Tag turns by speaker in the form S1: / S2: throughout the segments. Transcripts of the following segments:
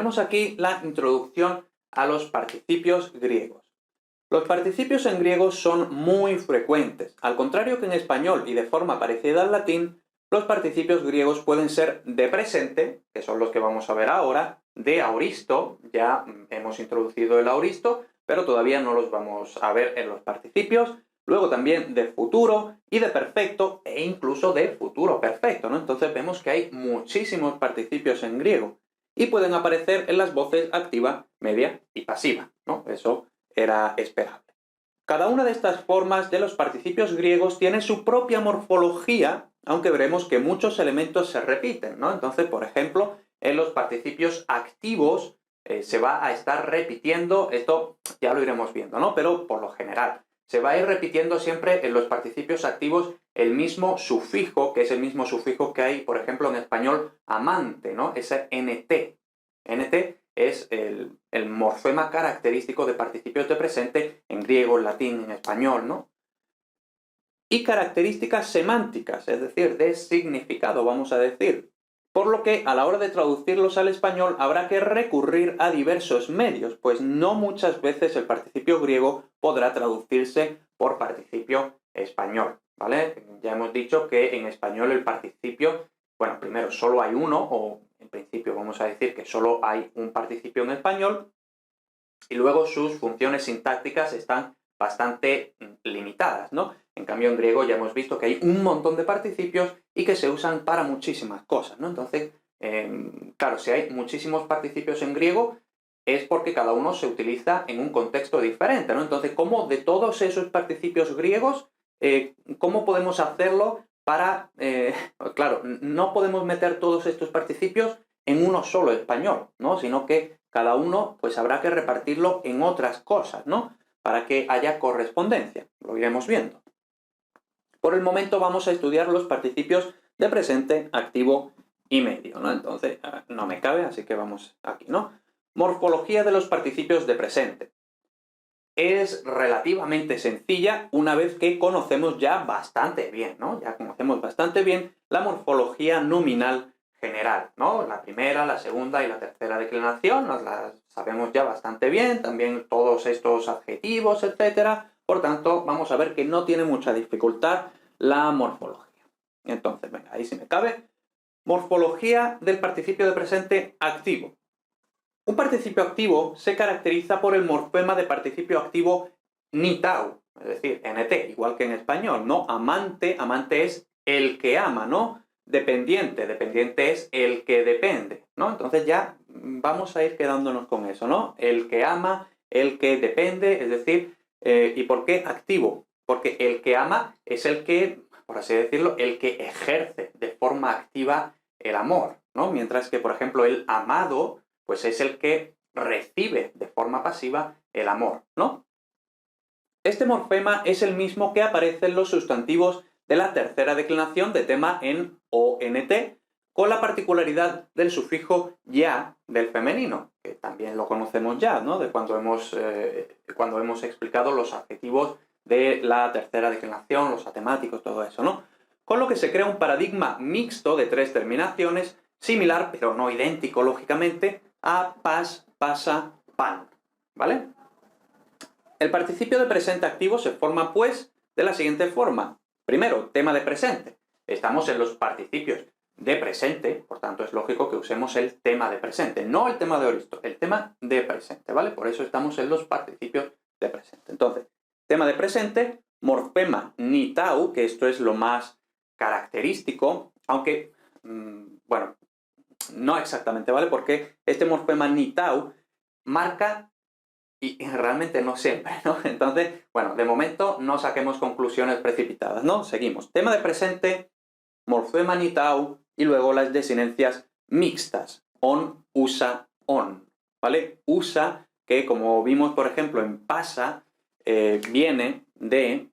S1: tenemos aquí la introducción a los participios griegos. Los participios en griego son muy frecuentes. Al contrario que en español y de forma parecida al latín, los participios griegos pueden ser de presente, que son los que vamos a ver ahora, de aoristo, ya hemos introducido el aoristo, pero todavía no los vamos a ver en los participios, luego también de futuro y de perfecto e incluso de futuro perfecto, ¿no? Entonces vemos que hay muchísimos participios en griego y pueden aparecer en las voces activa, media y pasiva, ¿no? Eso era esperable. Cada una de estas formas de los participios griegos tiene su propia morfología, aunque veremos que muchos elementos se repiten, ¿no? Entonces, por ejemplo, en los participios activos se va a estar repitiendo, esto ya lo iremos viendo, ¿no? Pero por lo general, se va a ir repitiendo siempre en los participios activos el mismo sufijo, que es el mismo sufijo que hay, por ejemplo, en español amante, ¿no? Ese nt. Nt es el morfema característico de participios de presente en griego, en latín, en español, ¿no? Y características semánticas, es decir, de significado, vamos a decir. Por lo que a la hora de traducirlos al español habrá que recurrir a diversos medios, pues no muchas veces el participio griego podrá traducirse por participio español, ¿vale? Ya hemos dicho que en español el participio, bueno, primero solo hay uno, o en principio vamos a decir que solo hay un participio en español, y luego sus funciones sintácticas están bastante limitadas, ¿no? En cambio, en griego ya hemos visto que hay un montón de participios y que se usan para muchísimas cosas, ¿no? Entonces, claro, si hay muchísimos participios en griego, es porque cada uno se utiliza en un contexto diferente, ¿no? Entonces, ¿cómo de todos esos participios griegos, cómo podemos hacerlo para... claro, no podemos meter todos estos participios en uno solo español, ¿no? Sino que cada uno, pues habrá que repartirlo en otras cosas, ¿no? Para que haya correspondencia. Lo iremos viendo. Por el momento vamos a estudiar los participios de presente, activo y medio, ¿no? Entonces, no me cabe, así que vamos aquí, ¿no? Morfología de los participios de presente. Es relativamente sencilla una vez que conocemos ya bastante bien, ¿no? Ya conocemos bastante bien la morfología nominal general, ¿no? La primera, la segunda y la tercera declinación nos las sabemos ya bastante bien, también todos estos adjetivos, etcétera. Por tanto, vamos a ver que no tiene mucha dificultad la morfología. Entonces, venga, ahí sí me cabe. Morfología del participio de presente activo. Un participio activo se caracteriza por el morfema de participio activo nitau, es decir, nt, igual que en español, ¿no? Amante, amante es el que ama, ¿no? Dependiente, dependiente es el que depende, ¿no? Entonces ya vamos a ir quedándonos con eso, ¿no? El que ama, el que depende, es decir, ¿y por qué activo? Porque el que ama es el que, por así decirlo, el que ejerce de forma activa el amor, ¿no? Mientras que, por ejemplo, el amado, pues es el que recibe de forma pasiva el amor, ¿no? Este morfema es el mismo que aparece en los sustantivos de la tercera declinación de tema en ONT, con la particularidad del sufijo ya del femenino, que también lo conocemos ya, ¿no? De cuando hemos explicado los adjetivos de la tercera declinación, los atemáticos, todo eso, ¿no? Con lo que se crea un paradigma mixto de tres terminaciones, similar, pero no idéntico, lógicamente, a pas, pasa, pan, ¿vale? El participio de presente activo se forma, pues, de la siguiente forma. Primero, tema de presente. Estamos en los participios de presente, por tanto es lógico que usemos el tema de presente, no el tema de aoristo, el tema de presente, ¿vale? Por eso estamos en los participios de presente. Entonces, tema de presente, morfema nitau, que esto es lo más característico, aunque, bueno, no exactamente, ¿vale? Porque este morfema nitau marca, y realmente no siempre, ¿no? Entonces, bueno, de momento no saquemos conclusiones precipitadas, ¿no? Seguimos. Tema de presente, morfema nitau, y luego las desinencias mixtas, on, usa, on, ¿vale? Usa, que como vimos, por ejemplo, en pasa, viene de,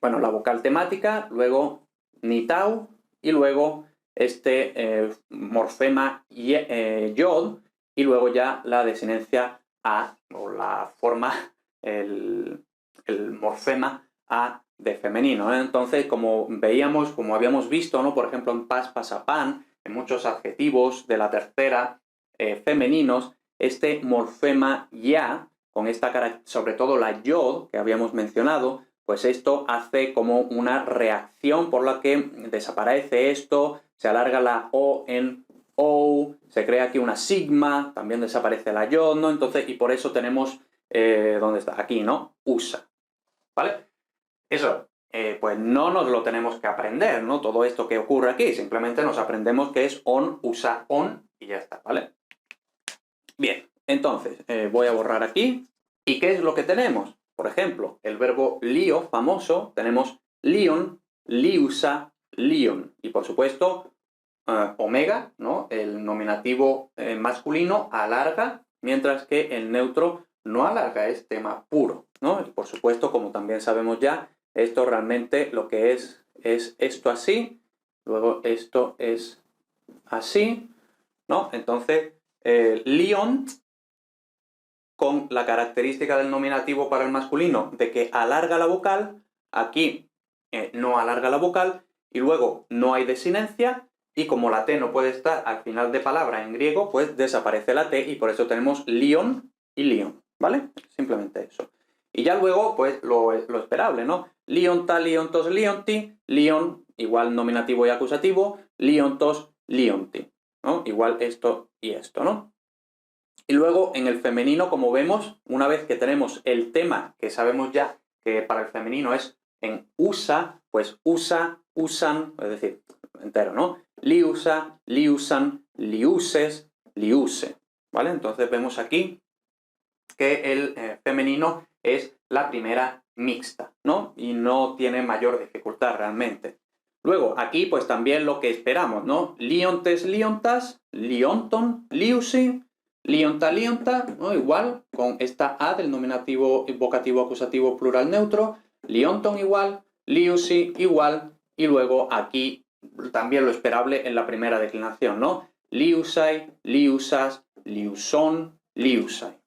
S1: bueno, la vocal temática, luego nitau, y luego este morfema yod, y luego ya la desinencia a, o la forma, el morfema a de femenino, ¿eh? Entonces, como veíamos, como habíamos visto, ¿no? Por ejemplo, en pas, pasa, pan, en muchos adjetivos de la tercera femeninos, este morfema ya, con esta, sobre todo la yod que habíamos mencionado, pues esto hace como una reacción por la que desaparece esto, se alarga la O en O, se crea aquí una sigma, también desaparece la yod, ¿no? Entonces, y por eso tenemos, ¿dónde está? Aquí, ¿no? USA, ¿vale? Eso, pues no nos lo tenemos que aprender, ¿no? Todo esto que ocurre aquí, simplemente nos aprendemos que es on, USA, on, y ya está, ¿vale? Bien, entonces, voy a borrar aquí. ¿Y qué es lo que tenemos? Por ejemplo, el verbo lío, famoso, tenemos lion, liusa, lion. Y por supuesto, omega, ¿no? El nominativo masculino alarga, mientras que el neutro no alarga, es tema puro, ¿no? Y por supuesto, como también sabemos ya, esto realmente lo que es esto así, luego esto es así, ¿no? Entonces, liont, con la característica del nominativo para el masculino de que alarga la vocal, aquí no alarga la vocal, y luego no hay desinencia, y como la T no puede estar al final de palabra en griego, pues desaparece la T, y por eso tenemos lion y lion, ¿vale? Simplemente eso. Y ya luego, pues lo esperable, ¿no? Lionta, liontos, lionti, lion, igual nominativo y acusativo, liontos, lionti, ¿no? Igual esto y esto, ¿no? Y luego en el femenino, como vemos, una vez que tenemos el tema que sabemos ya que para el femenino es en usa, pues usa, usan, es decir, entero, ¿no? Liusa, liusan, liuses, liuse, ¿vale? Entonces vemos aquí que el femenino es la primera mixta, ¿no? Y no tiene mayor dificultad realmente. Luego, aquí pues también lo que esperamos, ¿no? Liontes, liontas, lionton, liusi, lionta, lionta, ¿no? Igual, con esta A del nominativo vocativo acusativo plural neutro, lionton igual, liusi igual, y luego aquí también lo esperable en la primera declinación, ¿no? Liusai, liusas, liuson, liusai,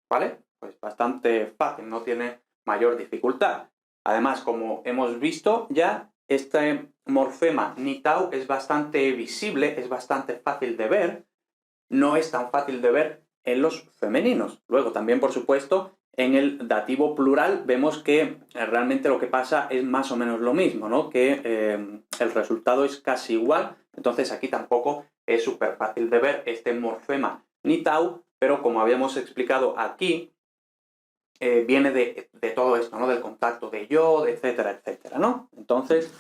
S1: ¿vale? Pues bastante fácil, no tiene mayor dificultad. Además, como hemos visto ya, este morfema nitau es bastante visible, es bastante fácil de ver, no es tan fácil de ver en los femeninos. Luego también, por supuesto, en el dativo plural vemos que realmente lo que pasa es más o menos lo mismo, ¿no? Que el resultado es casi igual, entonces aquí tampoco es súper fácil de ver este morfema nitau, pero como habíamos explicado aquí, viene de todo esto, ¿no? Del contacto de yo, etcétera, etcétera, ¿no? Entonces,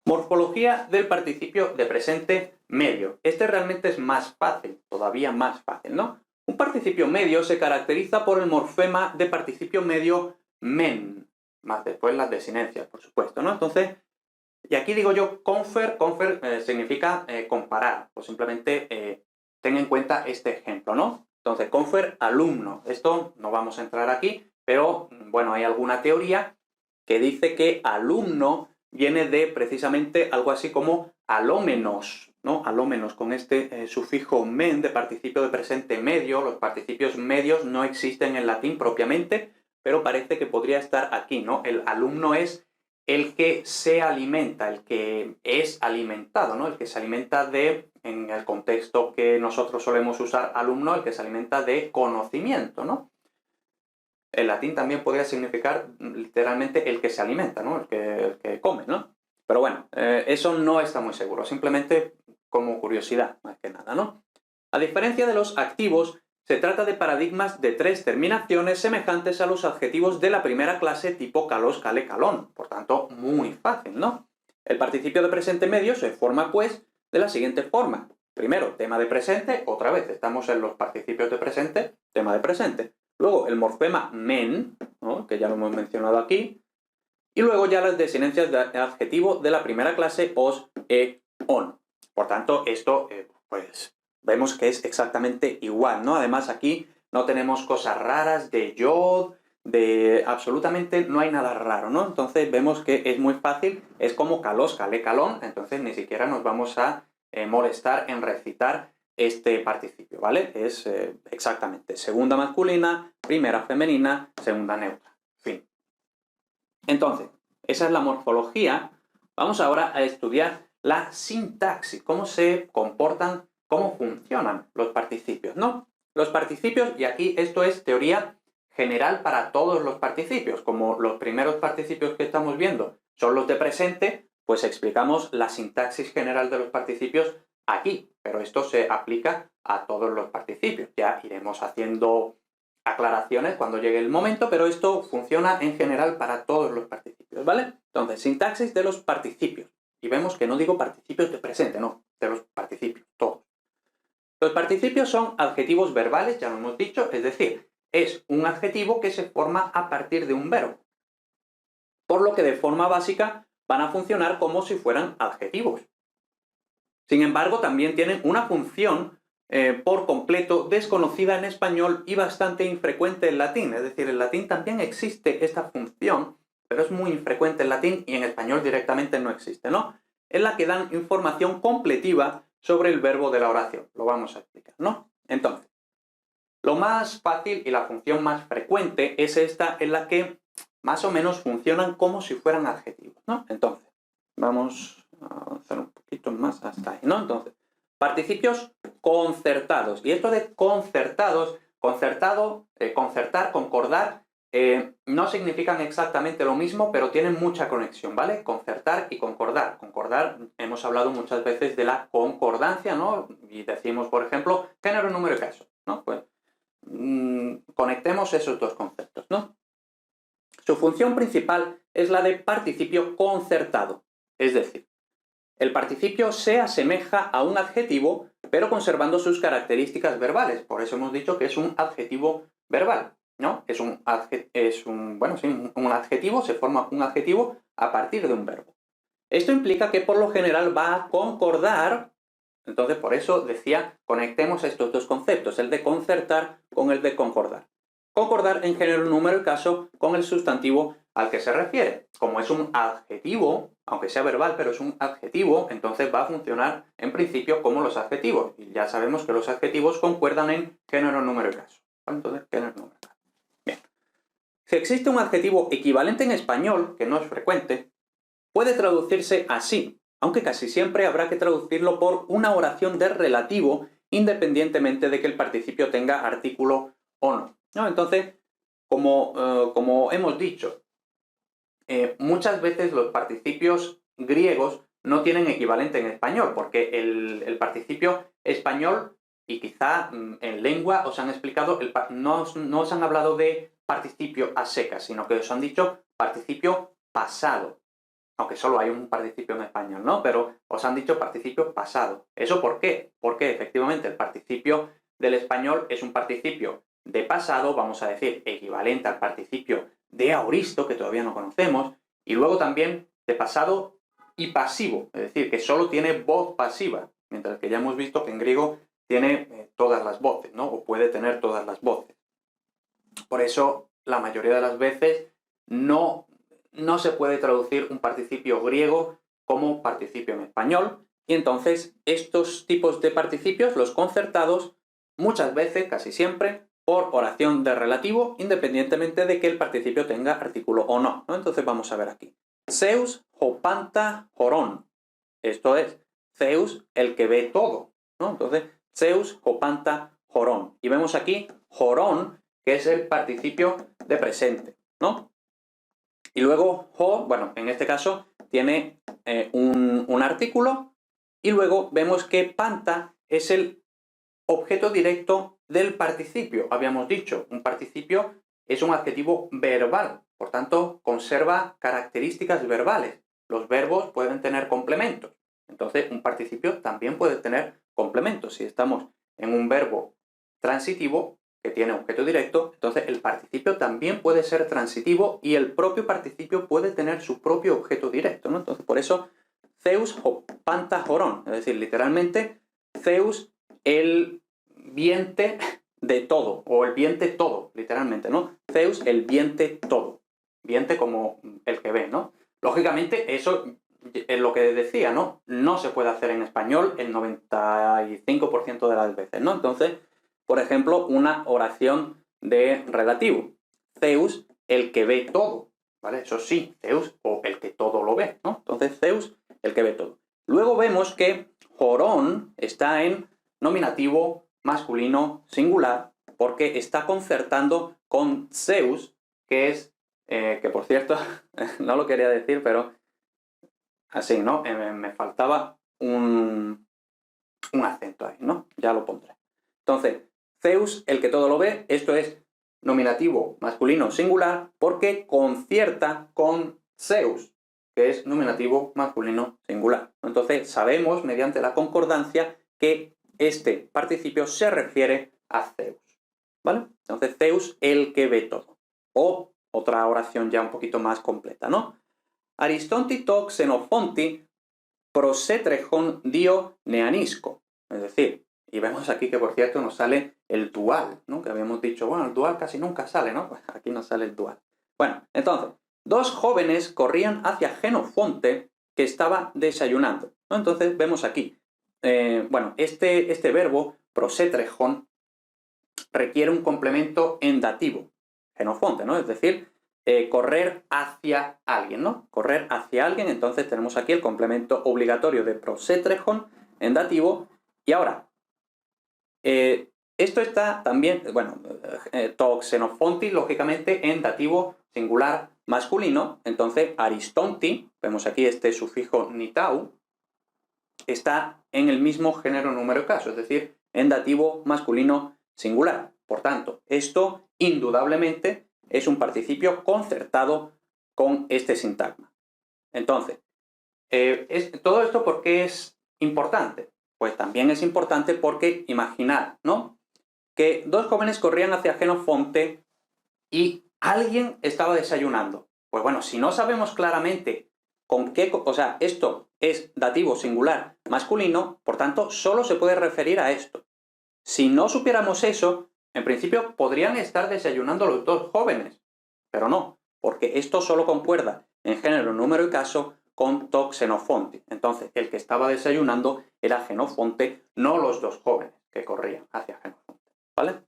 S1: morfología del participio de presente medio. Este realmente es más fácil, todavía más fácil, ¿no? Un participio medio se caracteriza por el morfema de participio medio men, más después las desinencias, por supuesto, ¿no? Entonces, y aquí digo yo confer significa comparar, pues simplemente ten en cuenta este ejemplo, ¿no? Entonces, confer alumno, esto no vamos a entrar aquí, pero bueno, hay alguna teoría que dice que alumno viene de precisamente algo así como alómenos, ¿no? Alómenos, con este sufijo men de participio de presente medio. Los participios medios no existen en latín propiamente, pero parece que podría estar aquí, ¿no? El alumno es el que se alimenta, el que es alimentado, ¿no? El que se alimenta de, en el contexto que nosotros solemos usar alumno, el que se alimenta de conocimiento, ¿no? El latín también podría significar literalmente el que se alimenta, ¿no? El que come, ¿no? Pero bueno, eso no está muy seguro, simplemente como curiosidad, más que nada, ¿no? A diferencia de los activos, se trata de paradigmas de tres terminaciones semejantes a los adjetivos de la primera clase tipo calos, cale, calón. Por tanto, muy fácil, ¿no? El participio de presente medio se forma, pues, de la siguiente forma. Primero, tema de presente, otra vez, estamos en los participios de presente, tema de presente. Luego, el morfema men, ¿no? Que ya lo hemos mencionado aquí. Y luego ya las desinencias de adjetivo de la primera clase, os, on. Por tanto, esto, pues, vemos que es exactamente igual, ¿no? Además, aquí no tenemos cosas raras de yod, absolutamente no hay nada raro, ¿no? Entonces vemos que es muy fácil, es como calos, cale, calón, entonces ni siquiera nos vamos a molestar en recitar este participio, ¿vale? Es exactamente segunda masculina, primera femenina, segunda neutra, fin. Entonces, esa es la morfología. Vamos ahora a estudiar la sintaxis, cómo se comportan cómo funcionan los participios, ¿no? Los participios, y aquí esto es teoría general para todos los participios, como los primeros participios que estamos viendo son los de presente, pues explicamos la sintaxis general de los participios aquí, pero esto se aplica a todos los participios. Ya iremos haciendo aclaraciones cuando llegue el momento, pero esto funciona en general para todos los participios, ¿vale? Entonces, sintaxis de los participios. Y vemos que no digo participios de presente, no, de los participios, todos. Los participios son adjetivos verbales, ya lo hemos dicho, es decir, es un adjetivo que se forma a partir de un verbo. Por lo que de forma básica van a funcionar como si fueran adjetivos. Sin embargo, también tienen una función por completo desconocida en español y bastante infrecuente en latín. Es decir, en latín también existe esta función, pero es muy infrecuente en latín y en español directamente no existe, ¿no? En la que dan información completiva sobre el verbo de la oración. Lo vamos a explicar, ¿no? Entonces, lo más fácil y la función más frecuente es esta en la que más o menos funcionan como si fueran adjetivos, ¿no? Entonces, vamos a avanzar un poquito más hasta ahí, ¿no? Entonces, participios concertados. Y esto de concertados, concertar, concordar, no significan exactamente lo mismo, pero tienen mucha conexión, ¿vale? Concertar y concordar. Concordar, hemos hablado muchas veces de la concordancia, ¿no? Y decimos, por ejemplo, género, número y caso, ¿no? Pues conectemos esos dos conceptos, ¿no? Su función principal es la de participio concertado, es decir, el participio se asemeja a un adjetivo, pero conservando sus características verbales. Por eso hemos dicho que es un adjetivo verbal, ¿no? un adjetivo, se forma un adjetivo a partir de un verbo. Esto implica que por lo general va a concordar, entonces por eso decía, conectemos estos dos conceptos, el de concertar con el de concordar. Concordar en género, número y caso con el sustantivo al que se refiere. Como es un adjetivo, aunque sea verbal, pero es un adjetivo, entonces va a funcionar en principio como los adjetivos. Y ya sabemos que los adjetivos concuerdan en género, número y caso. Entonces, género, número y caso. Bien. Si existe un adjetivo equivalente en español, que no es frecuente, puede traducirse así, aunque casi siempre habrá que traducirlo por una oración de relativo, independientemente de que el participio tenga artículo o no. ¿No? Entonces, como hemos dicho, muchas veces los participios griegos no tienen equivalente en español, porque el participio español, y quizá en lengua os han explicado, no os han hablado de participio a secas, sino que os han dicho participio pasado. Aunque solo hay un participio en español, ¿no? Pero os han dicho participio pasado. ¿Eso por qué? Porque efectivamente el participio del español es un participio de pasado, vamos a decir, equivalente al participio de aoristo, que todavía no conocemos, y luego también de pasado y pasivo, es decir, que solo tiene voz pasiva, mientras que ya hemos visto que en griego tiene todas las voces, ¿no? O puede tener todas las voces. Por eso, la mayoría de las veces no se puede traducir un participio griego como participio en español, y entonces estos tipos de participios, los concertados, muchas veces, casi siempre, por oración de relativo, independientemente de que el participio tenga artículo o no, ¿no? Entonces vamos a ver aquí. Zeus, hopanta, horón. Esto es, Zeus, el que ve todo, ¿no? Entonces, Zeus, hopanta, horón. Y vemos aquí, horón, que es el participio de presente, ¿no? Y luego, ho, bueno, en este caso, tiene un artículo, y luego vemos que panta es el objeto directo del participio. Habíamos dicho, un participio es un adjetivo verbal, por tanto, conserva características verbales. Los verbos pueden tener complementos. Entonces, un participio también puede tener complementos. Si estamos en un verbo transitivo que tiene objeto directo, entonces el participio también puede ser transitivo y el propio participio puede tener su propio objeto directo, ¿no? Entonces, por eso, Zeus hopanta horón, es decir, literalmente, Zeus, el viente de todo, o el viente todo, literalmente, ¿no? Zeus, el viente todo. Viente como el que ve, ¿no? Lógicamente, eso es lo que decía, ¿no? No se puede hacer en español el 95% de las veces, ¿no? Entonces, por ejemplo, una oración de relativo. Zeus, el que ve todo, ¿vale? Eso sí, Zeus, o el que todo lo ve, ¿no? Entonces, Zeus, el que ve todo. Luego vemos que Horón está en nominativo masculino singular, porque está concertando con Zeus, que es, que por cierto, no lo quería decir, pero así, ¿no? Me faltaba un acento ahí, ¿no? Ya lo pondré. Entonces, Zeus, el que todo lo ve, esto es nominativo masculino singular porque concierta con Zeus, que es nominativo masculino singular. Entonces, sabemos mediante la concordancia que este participio se refiere a Zeus, ¿vale? Entonces, Zeus, el que ve todo. O otra oración ya un poquito más completa, ¿no? Aristonti to Xenofonti prosetrejon dio neanisco. Es decir, y vemos aquí que por cierto nos sale el dual, ¿no? Que habíamos dicho, bueno, el dual casi nunca sale, ¿no? Pues aquí nos sale el dual. Bueno, entonces, dos jóvenes corrían hacia Genofonte que estaba desayunando, ¿no? Entonces vemos aquí, bueno, este verbo, prosetrejon, requiere un complemento en dativo, Genofonte, ¿no? Es decir, correr hacia alguien, ¿no? Correr hacia alguien, entonces tenemos aquí el complemento obligatorio de prosetrejon en dativo. Y ahora, esto está también, bueno, to Xenofonti, lógicamente, en dativo singular masculino. Entonces, Aristonti, vemos aquí este sufijo nitau, está en el mismo género, número y caso, es decir, en dativo masculino singular. Por tanto, esto indudablemente es un participio concertado con este sintagma. Entonces, todo esto ¿por qué es importante? Pues también es importante porque imaginad, ¿no? Que dos jóvenes corrían hacia Genofonte y alguien estaba desayunando. Pues bueno, si no sabemos claramente con qué, o sea, esto es dativo singular masculino, por tanto, solo se puede referir a esto. Si no supiéramos eso, en principio podrían estar desayunando los dos jóvenes, pero no, porque esto solo concuerda en género, número y caso con to Xenofonti. Entonces, el que estaba desayunando era Genofonte, no los dos jóvenes que corrían hacia Genofonte, ¿vale?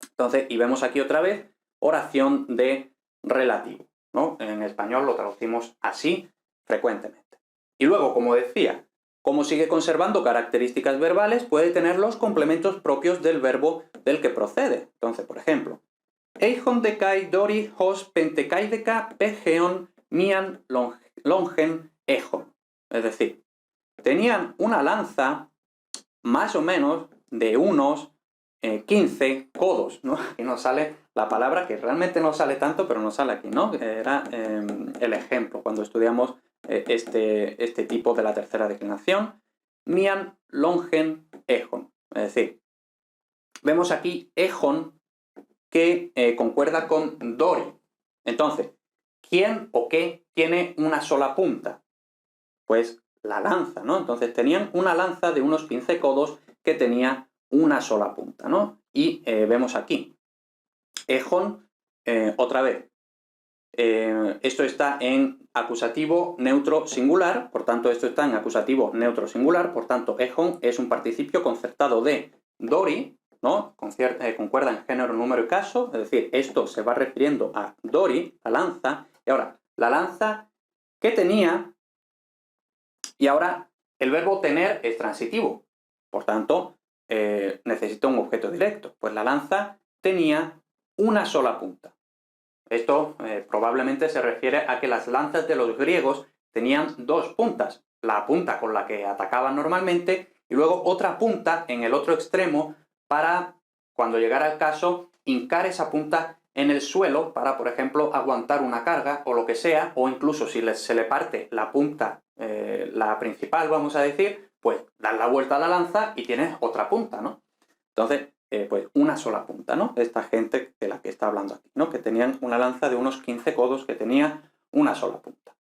S1: Entonces, y vemos aquí otra vez oración de relativo, ¿no? En español lo traducimos así frecuentemente. Y luego, como decía, como sigue conservando características verbales, puede tener los complementos propios del verbo del que procede. Entonces, por ejemplo, Eijon decai dori hos pentecaideca pegeon mian longen ejon. Es decir, tenían una lanza más o menos de unos 15 codos, ¿no? Aquí nos sale la palabra que realmente no sale tanto, pero nos sale aquí, ¿no? Era el ejemplo cuando estudiamos este tipo de la tercera declinación. Mian longen ejon. Es decir, vemos aquí ejon que concuerda con dori. Entonces, ¿quién o qué tiene una sola punta? Pues la lanza, ¿no? Entonces tenían una lanza de unos 15 codos que tenía una sola punta, ¿no? Y vemos aquí, ejon, otra vez, esto está en acusativo neutro singular, por tanto esto está en acusativo neutro singular, por tanto ejon es un participio concertado de dori, ¿no? Concuerda en género, número y caso, es decir, esto se va refiriendo a dori, la lanza, y ahora, la lanza que tenía, y ahora el verbo tener es transitivo, por tanto, necesita un objeto directo. Pues la lanza tenía una sola punta. Esto probablemente se refiere a que las lanzas de los griegos tenían dos puntas. La punta con la que atacaban normalmente y luego otra punta en el otro extremo para, cuando llegara el caso, hincar esa punta en el suelo para, por ejemplo, aguantar una carga o lo que sea, o incluso si se le parte la punta, la principal, vamos a decir, pues das la vuelta a la lanza y tienes otra punta, ¿no? Entonces, pues una sola punta, ¿no? Esta gente de la que está hablando aquí, ¿no? Que tenían una lanza de unos 15 codos que tenía una sola punta.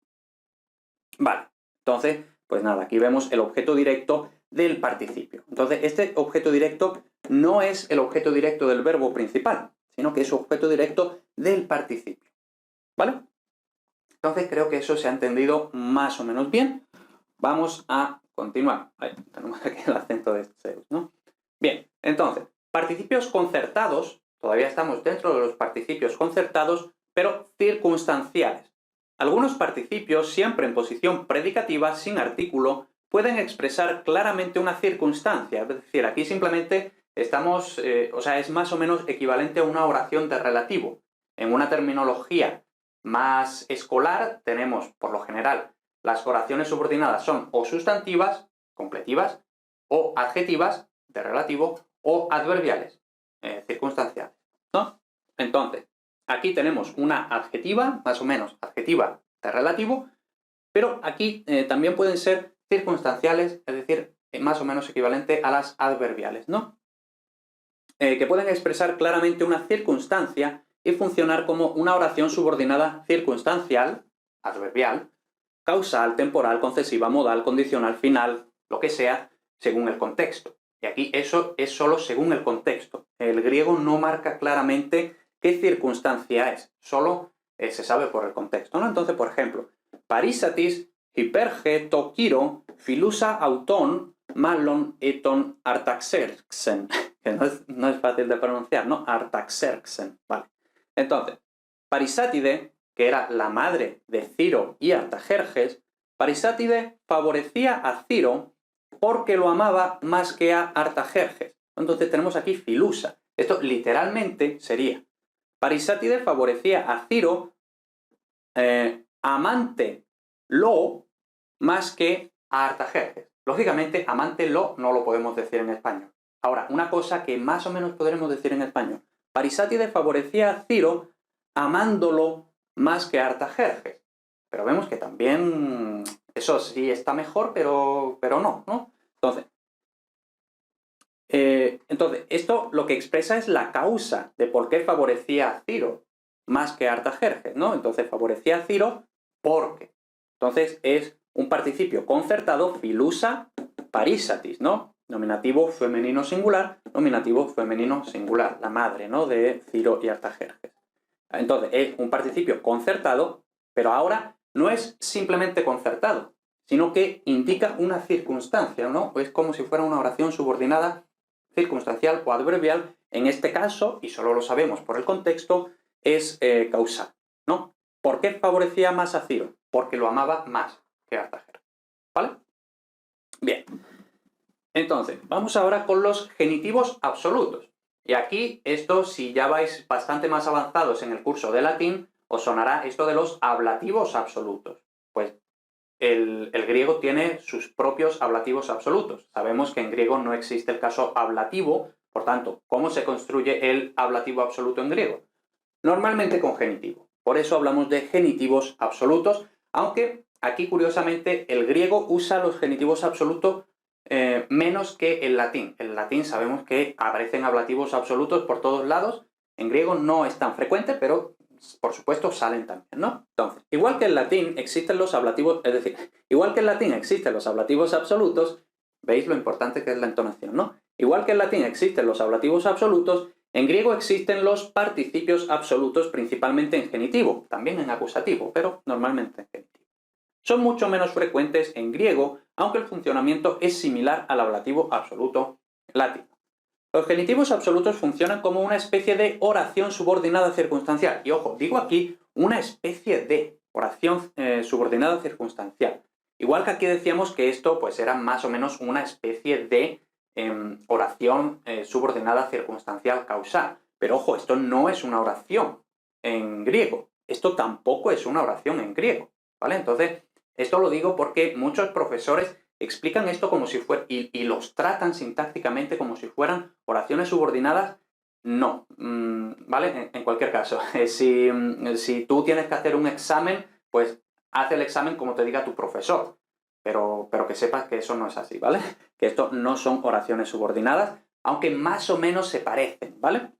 S1: Vale, entonces, pues nada, aquí vemos el objeto directo del participio. Entonces, este objeto directo no es el objeto directo del verbo principal, sino que es objeto directo del participio, ¿vale? Entonces, creo que eso se ha entendido más o menos bien. Vamos a continuar. Ahí, tenemos aquí el acento de Zeus, ¿no? Bien, entonces, participios concertados, todavía estamos dentro de los participios concertados, pero circunstanciales. Algunos participios siempre en posición predicativa sin artículo pueden expresar claramente una circunstancia. Es decir, aquí simplemente estamos, es más o menos equivalente a una oración de relativo. En una terminología más escolar tenemos, por lo general, las oraciones subordinadas son o sustantivas, completivas, o adjetivas, de relativo, o adverbiales, circunstanciales, ¿no? Entonces, aquí tenemos una adjetiva, más o menos adjetiva de relativo, pero aquí también pueden ser circunstanciales, es decir, más o menos equivalente a las adverbiales, ¿no? Que pueden expresar claramente una circunstancia y funcionar como una oración subordinada circunstancial, adverbial, causal, temporal, concesiva, modal, condicional, final, lo que sea, según el contexto. Y aquí eso es solo según el contexto. El griego no marca claramente qué circunstancia es, solo se sabe por el contexto, ¿no? Entonces, por ejemplo, parisatis, hyperge, to kiro, filusa auton, malon eton artaxerxen. Que no es fácil de pronunciar, ¿no? Artaxerxen, vale. Entonces, Parisátide, que era la madre de Ciro y Artajerjes, Parisátide favorecía a Ciro porque lo amaba más que a Artajerjes. Entonces tenemos aquí filusa. Esto literalmente sería: Parisátide favorecía a Ciro amante lo más que a Artajerjes. Lógicamente, amante lo no lo podemos decir en español. Ahora, una cosa que más o menos podremos decir en español: Parisátide favorecía a Ciro amándolo más que a Artajerjes. Pero vemos que también eso sí está mejor, pero no, ¿no? Entonces, esto lo que expresa es la causa de por qué favorecía a Ciro más que a Artajerjes, ¿no? Entonces, favorecía a Ciro porque. Entonces, es un participio concertado, filusa parisatis, ¿no? Nominativo femenino singular, nominativo femenino singular, la madre, ¿no? De Ciro y Artajerjes. Entonces, es un participio concertado, pero ahora no es simplemente concertado, sino que indica una circunstancia, ¿no? Es como si fuera una oración subordinada, circunstancial o adverbial. En este caso, y solo lo sabemos por el contexto, es causal, ¿no? ¿Por qué favorecía más a Ciro? Porque lo amaba más que a Artajerjes, ¿vale? Bien. Entonces, vamos ahora con los genitivos absolutos. Y aquí, esto, si ya vais bastante más avanzados en el curso de latín, os sonará esto de los ablativos absolutos. Pues el griego tiene sus propios ablativos absolutos. Sabemos que en griego no existe el caso ablativo, por tanto, ¿cómo se construye el ablativo absoluto en griego? Normalmente con genitivo. Por eso hablamos de genitivos absolutos, aunque aquí, curiosamente, el griego usa los genitivos absolutos menos que el latín. En latín sabemos que aparecen ablativos absolutos por todos lados. En griego no es tan frecuente, pero por supuesto salen también, ¿no? Entonces, igual que en latín existen los ablativos, es decir, igual que en latín existen los ablativos absolutos, veis lo importante que es la entonación, ¿no? Igual que en latín existen los ablativos absolutos, en griego existen los participios absolutos, principalmente en genitivo, también en acusativo, pero normalmente en genitivo. Son mucho menos frecuentes en griego, aunque el funcionamiento es similar al ablativo absoluto latino. Los genitivos absolutos funcionan como una especie de oración subordinada circunstancial. Y ojo, digo aquí una especie de oración subordinada circunstancial. Igual que aquí decíamos que esto pues era más o menos una especie de oración subordinada circunstancial causal. Pero ojo, esto no es una oración en griego. Esto tampoco es una oración en griego, ¿vale? Entonces, esto lo digo porque muchos profesores explican esto como si fuera, y los tratan sintácticamente como si fueran oraciones subordinadas. No, ¿vale? En cualquier caso, si tú tienes que hacer un examen, pues haz el examen como te diga tu profesor, pero que sepas que eso no es así, ¿vale? Que esto no son oraciones subordinadas, aunque más o menos se parecen, ¿vale?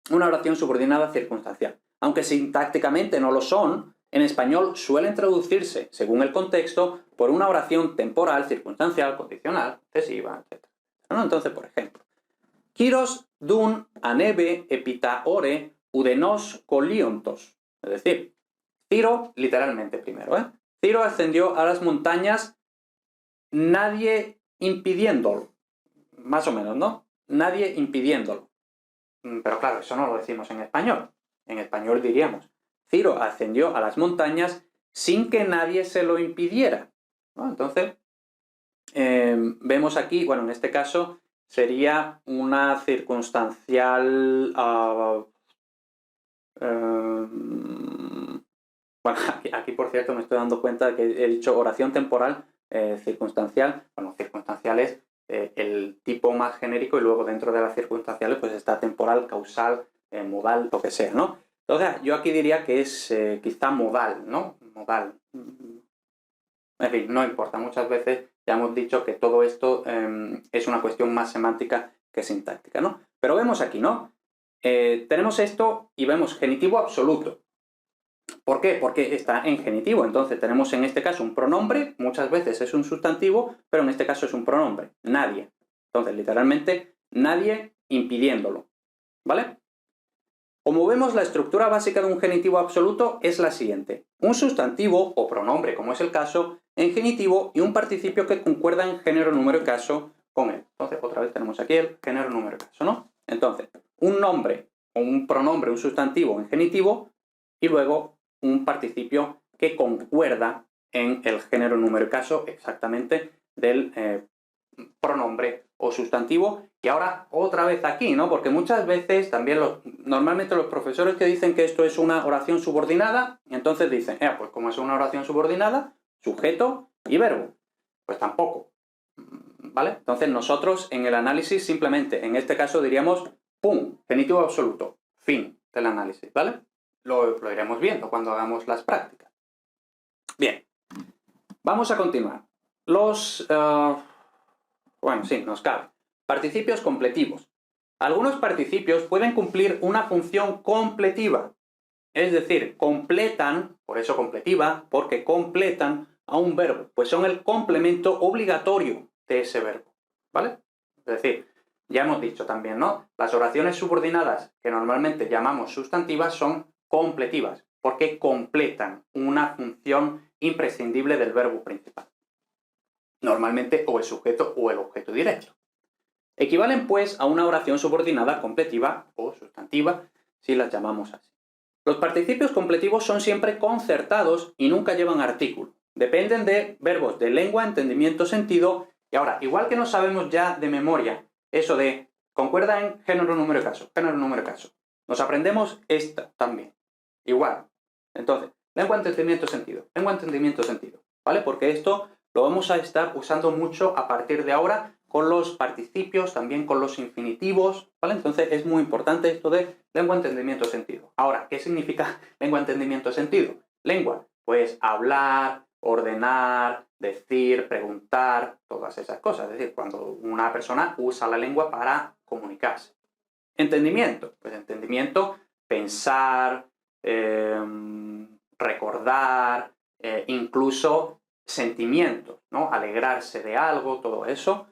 S1: Una oración subordinada circunstancial. Aunque sintácticamente no lo son, en español suelen traducirse, según el contexto, por una oración temporal, circunstancial, condicional, excesiva, etc. ¿No? Entonces, por ejemplo, Kyros dun anebe epitaore udenos coliontos. Es decir, Ciro, literalmente primero, Ciro ascendió a las montañas, nadie impidiéndolo. Más o menos, ¿no? Nadie impidiéndolo. Pero claro, eso no lo decimos en español. En español diríamos: Ciro ascendió a las montañas sin que nadie se lo impidiera, ¿no? Entonces, vemos aquí, bueno, en este caso sería una circunstancial... bueno, aquí, por cierto, me estoy dando cuenta de que he dicho oración temporal circunstancial. Bueno, circunstancial es el tipo más genérico y luego dentro de las circunstanciales pues está temporal, causal, modal, lo que sea, ¿no? Entonces, yo aquí diría que es quizá modal, ¿no? Modal. En fin, no importa. Muchas veces ya hemos dicho que todo esto es una cuestión más semántica que sintáctica, ¿no? Pero vemos aquí, ¿no? Tenemos esto y vemos genitivo absoluto. ¿Por qué? Porque está en genitivo. Entonces tenemos en este caso un pronombre, muchas veces es un sustantivo, pero en este caso es un pronombre, nadie. Entonces, literalmente, nadie impidiéndolo, ¿vale? Como vemos, la estructura básica de un genitivo absoluto es la siguiente. Un sustantivo o pronombre, como es el caso, en genitivo y un participio que concuerda en género, número y caso con él. Entonces, otra vez tenemos aquí el género, número y caso, ¿no? Entonces, un nombre o un pronombre, un sustantivo en genitivo y luego un participio que concuerda en el género, número y caso exactamente del pronombre o sustantivo. Y ahora otra vez aquí, ¿no? Porque muchas veces también normalmente los profesores que dicen que esto es una oración subordinada, entonces dicen, pues como es una oración subordinada, sujeto y verbo. Pues tampoco, ¿vale? Entonces nosotros en el análisis simplemente, en este caso diríamos, ¡pum!, genitivo absoluto, fin del análisis, ¿vale? Lo iremos viendo cuando hagamos las prácticas. Bien, vamos a continuar. Bueno, sí, nos cabe. Participios completivos. Algunos participios pueden cumplir una función completiva, es decir, completan, por eso completiva, porque completan a un verbo, pues son el complemento obligatorio de ese verbo, ¿vale? Es decir, ya hemos dicho también, ¿no? Las oraciones subordinadas que normalmente llamamos sustantivas son completivas, porque completan una función imprescindible del verbo principal. Normalmente o el sujeto o el objeto directo. Equivalen, pues, a una oración subordinada completiva o sustantiva, si las llamamos así. Los participios completivos son siempre concertados y nunca llevan artículo. Dependen de verbos de lengua, entendimiento, sentido. Y ahora, igual que no sabemos ya de memoria eso de concuerda en género, número y caso, género, número y caso, nos aprendemos esta también. Igual. Entonces, lengua, entendimiento, sentido. Lengua, entendimiento, sentido. ¿Vale? Porque esto lo vamos a estar usando mucho a partir de ahora con los participios, también con los infinitivos, ¿vale? Entonces es muy importante esto de lengua, entendimiento, sentido. Ahora, ¿qué significa lengua, entendimiento, sentido? Lengua, pues hablar, ordenar, decir, preguntar, todas esas cosas. Es decir, cuando una persona usa la lengua para comunicarse. Entendimiento, pues entendimiento, pensar, recordar, incluso sentimientos, ¿no? Alegrarse de algo, todo eso.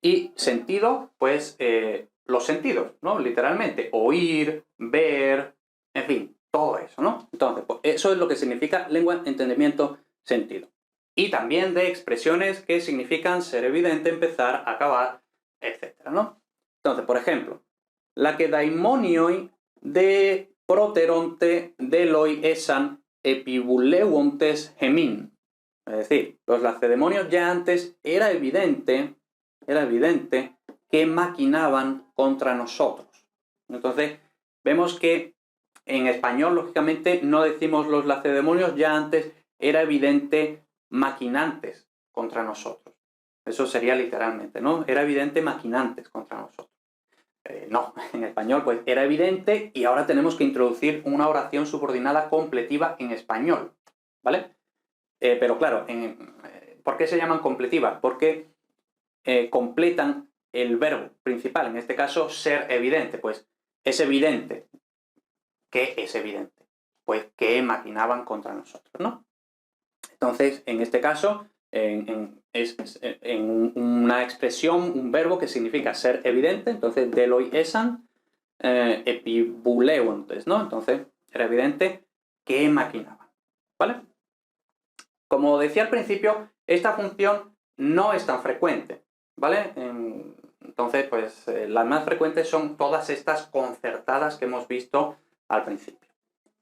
S1: Y sentido, pues los sentidos, ¿no? Literalmente, oír, ver, en fin, todo eso, ¿no? Entonces, pues, eso es lo que significa lengua, entendimiento, sentido. Y también de expresiones que significan ser evidente, empezar, acabar, etcétera, ¿no? Entonces, por ejemplo, la que daimonioi de proteronte deloi esan epibuleuontes gemin. Es decir, los lacedemonios ya antes era evidente que maquinaban contra nosotros. Entonces, vemos que en español, lógicamente, no decimos los lacedemonios, ya antes era evidente maquinantes contra nosotros. Eso sería literalmente, ¿no? Era evidente maquinantes contra nosotros. No, en español, pues era evidente y ahora tenemos que introducir una oración subordinada completiva en español, ¿vale? Pero claro, ¿por qué se llaman completivas? Porque completan el verbo principal, en este caso, ser evidente. Pues es evidente. ¿Qué es evidente? Pues que maquinaban contra nosotros, ¿no? Entonces, en este caso, es una expresión, un verbo que significa ser evidente, entonces, deloi esan epibuleuontes, ¿no? Entonces, era evidente que maquinaban, ¿vale? Como decía al principio, esta función no es tan frecuente, ¿vale? Entonces, pues las más frecuentes son todas estas concertadas que hemos visto al principio.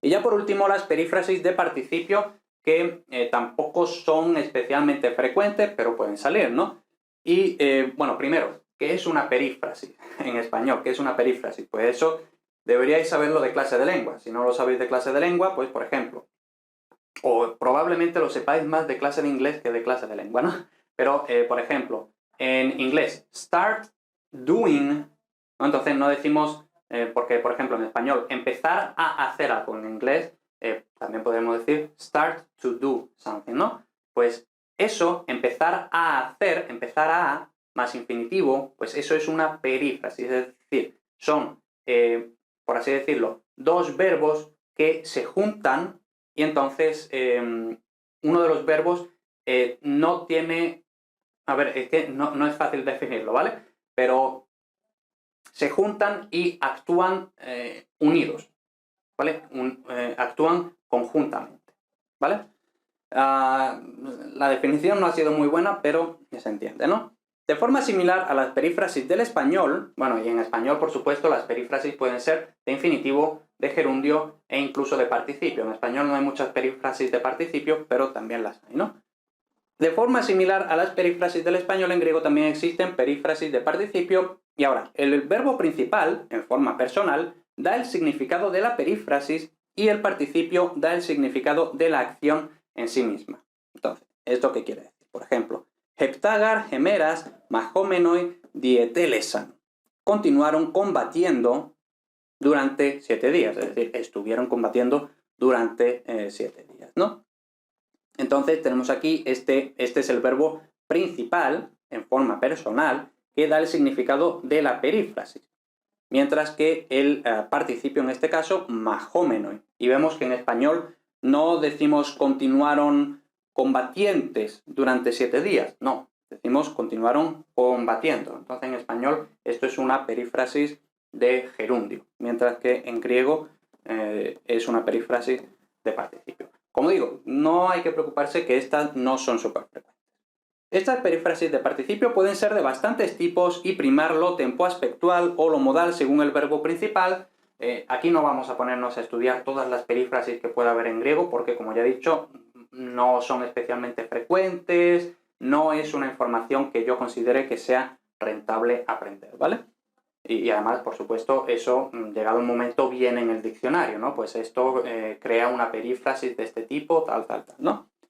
S1: Y ya por último, las perífrasis de participio, que tampoco son especialmente frecuentes, pero pueden salir, ¿no? Y, bueno, primero, ¿qué es una perífrasis en español? ¿Qué es una perífrasis? Pues eso deberíais saberlo de clase de lengua. Si no lo sabéis de clase de lengua, pues, por ejemplo, o probablemente lo sepáis más de clase de inglés que de clase de lengua, ¿no? Pero, por ejemplo, en inglés, start doing, ¿no? Entonces no decimos, porque, por ejemplo, en español, empezar a hacer algo. En inglés, también podemos decir start to do something, ¿no? Pues eso, empezar a hacer, empezar a, más infinitivo, pues eso es una perífrasis, es decir, son, por así decirlo, dos verbos que se juntan y entonces uno de los verbos no tiene... A ver, es que no es fácil definirlo, ¿vale? Pero se juntan y actúan unidos, ¿vale? Actúan conjuntamente, ¿vale? La definición no ha sido muy buena, pero se entiende, ¿no? De forma similar a las perífrasis del español, bueno, y en español, por supuesto, las perífrasis pueden ser de infinitivo, de gerundio e incluso de participio. En español no hay muchas perífrasis de participio, pero también las hay, ¿no? De forma similar a las perífrasis del español, en griego también existen perífrasis de participio. Y ahora, el verbo principal, en forma personal, da el significado de la perífrasis y el participio da el significado de la acción en sí misma. Entonces, ¿esto qué quiere decir? Por ejemplo, heptagar, gemeras, majomenoi, dietelesan. Continuaron combatiendo durante 7 días, es decir, estuvieron combatiendo durante 7 días, ¿no? Entonces tenemos aquí, este es el verbo principal, en forma personal, que da el significado de la perífrasis. Mientras que el participio, en este caso, majomenoi. Y vemos que en español no decimos continuaron combatientes durante 7 días, no, decimos continuaron combatiendo. Entonces en español esto es una perífrasis de gerundio, mientras que en griego es una perífrasis de participio. Como digo, no hay que preocuparse que estas no son súper frecuentes. Estas perífrasis de participio pueden ser de bastantes tipos y primar lo tempoaspectual o lo modal según el verbo principal. Aquí no vamos a ponernos a estudiar todas las perífrasis que pueda haber en griego porque, como ya he dicho, no son especialmente frecuentes, no es una información que yo considere que sea rentable aprender, ¿vale? Y además, por supuesto, eso, llegado el momento, viene en el diccionario, ¿no? Pues esto crea una perífrasis de este tipo, tal, ¿no?